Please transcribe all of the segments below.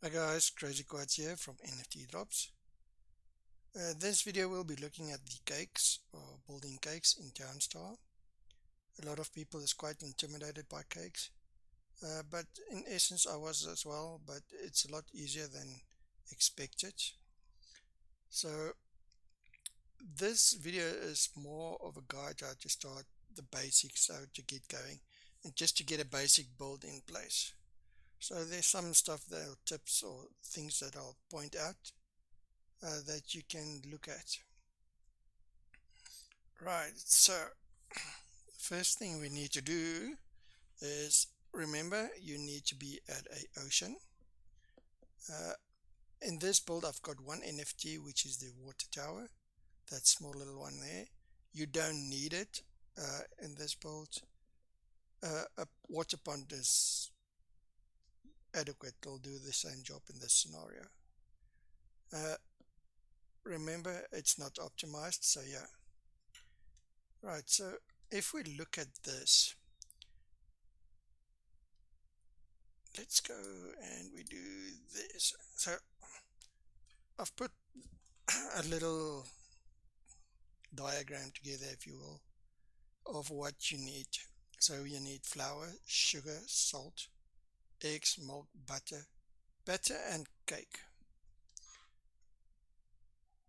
Hi guys, Crazy Quads here from NFT Dropz. This video we'll be looking at the cakes or building cakes in Townstar. A lot of people is quite intimidated by cakes, but in essence I was as well, but it's a lot easier than expected. So this video is more of a guide how to start the basics, how to get going and just to get a basic build in place. So there's some stuff that are tips or things that I'll point out that you can look at. Right, so first thing we need to do is remember you need to be at a ocean. In this build I've got one NFT, which is the water tower, that small little one there. You don't need it in this build. A water pond is adequate, it'll do the same job in this scenario. Remember it's not optimized, so yeah. Right, so if we look at this, let's go and we do this. So I've put a little diagram together, if you will, of what you need. So you need flour, sugar, salt, eggs, milk, butter and cake.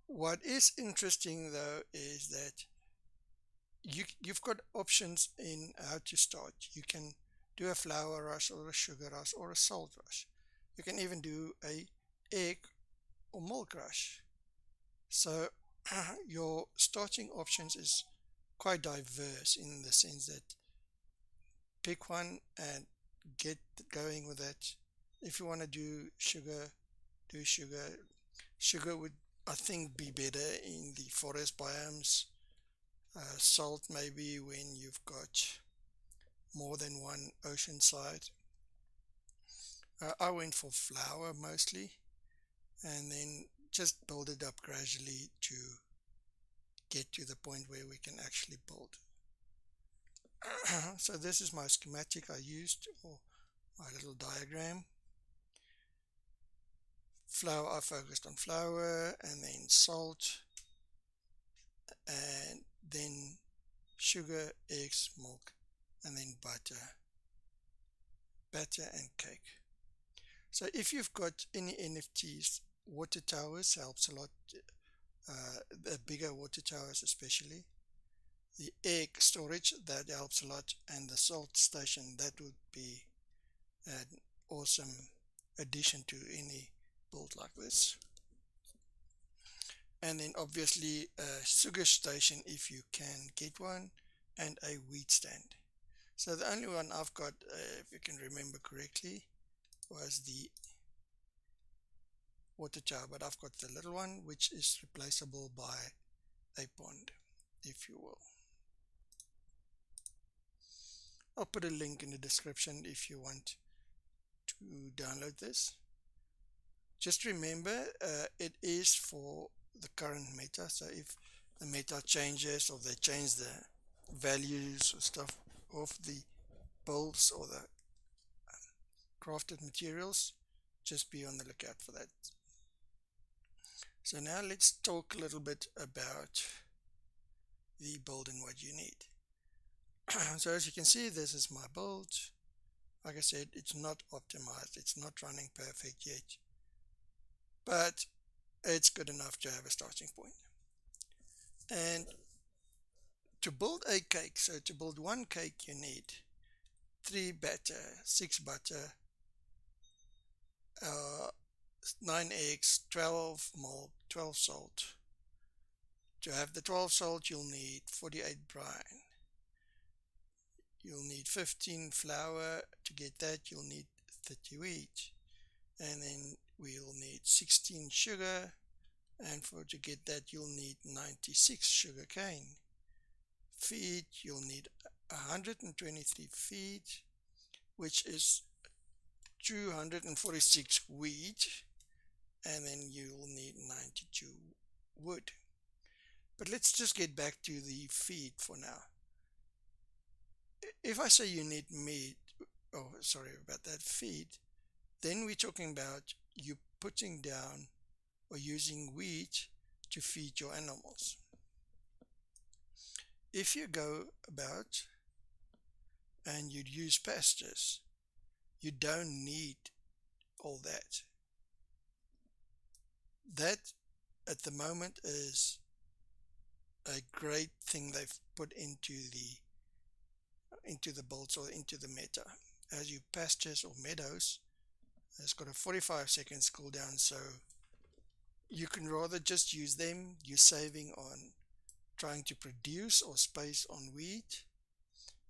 What is interesting though is that you've got options in how to start. You can do a flour rush or a sugar rush or a salt rush. You can even do a egg or milk rush. So your starting options is quite diverse in the sense that pick one and get going with it. If you want to do sugar, do sugar. Sugar would, I think, be better in the forest biomes. Salt maybe when you've got more than one ocean side. I went for flour mostly, and then just build it up gradually to get to the point where we can actually build. So this is my schematic I used, or my little diagram. Flour, I focused on flour, and then salt, and then sugar, eggs, milk, and then butter and cake. So if you've got any NFTs, water towers helps a lot, the bigger water towers especially. The egg storage, that helps a lot, and the salt station, that would be an awesome addition to any build like this. And then obviously a sugar station if you can get one, and a wheat stand. So the only one I've got, if you can remember correctly, was the water tower, but I've got the little one which is replaceable by a pond, if you will. I'll put a link in the description if you want to download this. Just remember it is for the current meta, so if the meta changes or they change the values or stuff of the builds or the crafted materials, just be on the lookout for that. So now let's talk a little bit about the build and what you need. So as you can see, this is my build. Like I said, it's not optimized, it's not running perfect yet, but it's good enough to have a starting point. And to build a cake, so to build one cake you need 3 batter, 6 butter, 9 eggs, 12 milk, 12 salt. To have the 12 salt you'll need 48 brine. You'll need 15 flour. To get that you'll need 30 wheat, and then we'll need 16 sugar, and to get that you'll need 96 sugar cane. Feed, you'll need 123 feed, which is 246 wheat, and then you'll need 92 wood. But let's just get back to the feed for now. If I say you need meat, oh sorry about that, feed, Then we're talking about you putting down or using wheat to feed your animals. If you go about and you use pastures, you don't need all that. That at the moment is a great thing they've put into the builds or into the meta. As you pastures or meadows, it's got a 45 seconds cooldown, so you can rather just use them. You're saving on trying to produce or space on wheat.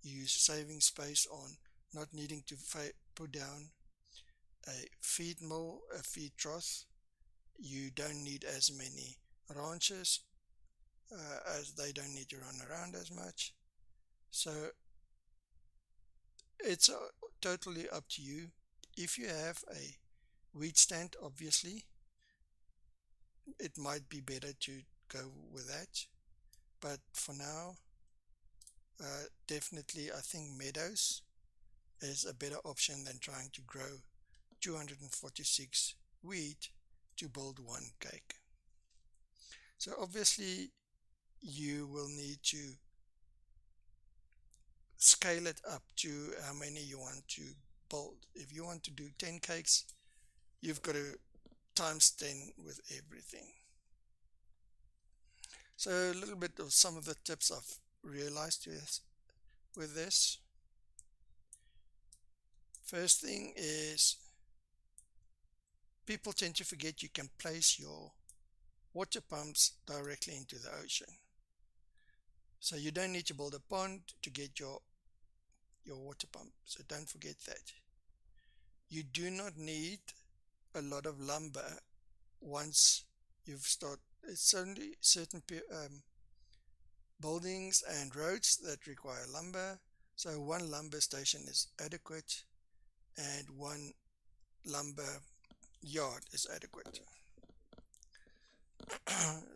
You're saving space on not needing to put down a feed mill, a feed trough. You don't need as many ranches as they don't need to run around as much. So it's totally up to you. If you have a wheat stand, obviously, it might be better to go with that. But for now, definitely I think meadows is a better option than trying to grow 246 wheat to build one cake. So obviously you will need to scale it up to how many you want to build. If you want to do 10 cakes, you've got to times 10 with everything. So a little bit of some of the tips I've realized with this. First thing is, people tend to forget you can place your water pumps directly into the ocean. So you don't need to build a pond to get your water pump. So don't forget that. You do not need a lot of lumber once you've started. It's only certain buildings and roads that require lumber. So one lumber station is adequate and one lumber yard is adequate.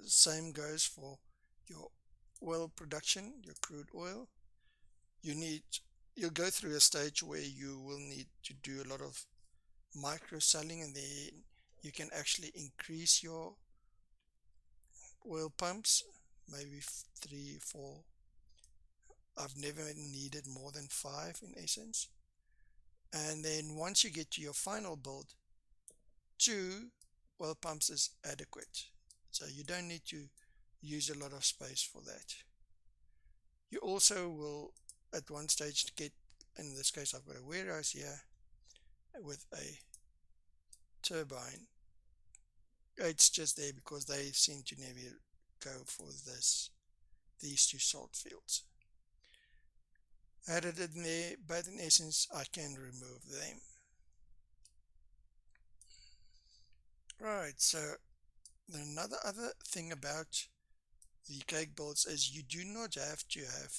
Same goes for your oil production, your crude oil. You'll go through a stage where you will need to do a lot of micro selling, and then you can actually increase your oil pumps, maybe 3, 4. I've never needed more than 5 in essence. And then once you get to your final build, 2 oil pumps is adequate. So you don't need to use a lot of space for that. You also will at one stage get, in this case I've got a warehouse here with a turbine. It's just there because they seem to never go for these 2 salt fields. Added it in there, but in essence I can remove them. Right, so another other thing about the cake builds is you do not have to have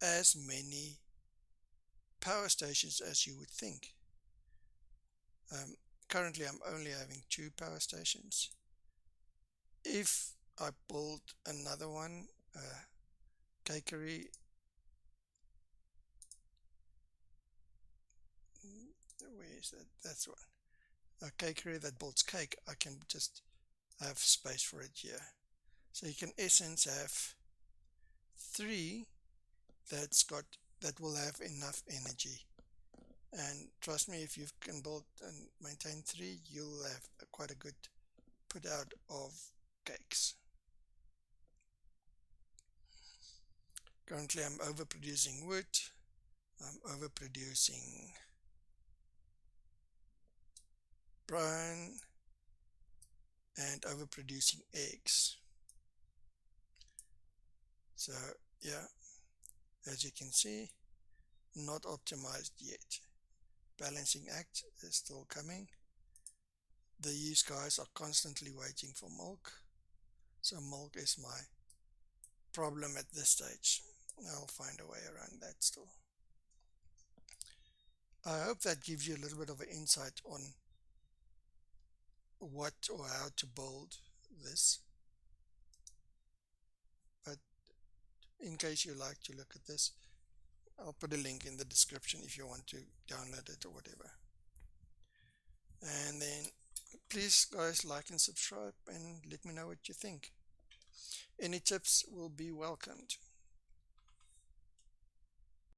as many power stations as you would think. Currently I'm only having 2 power stations. If I build another one, cakery, where is that? That's one. A cakery that builds cake, I can just have space for it here. So you can in essence have 3 that will have enough energy. And trust me, if you can build and maintain 3, you'll have quite a good put out of cakes. Currently I'm overproducing wood, I'm overproducing brine, and overproducing eggs. So yeah, as you can see, not optimized yet. Balancing act is still coming. These guys are constantly waiting for milk, so milk is my problem at this stage. I'll find a way around that still. I hope that gives you a little bit of an insight on what or how to build this. But in case you like to look at this, I'll put a link in the description if you want to download it or whatever. And then please guys like and subscribe and let me know what you think. Any tips will be welcomed.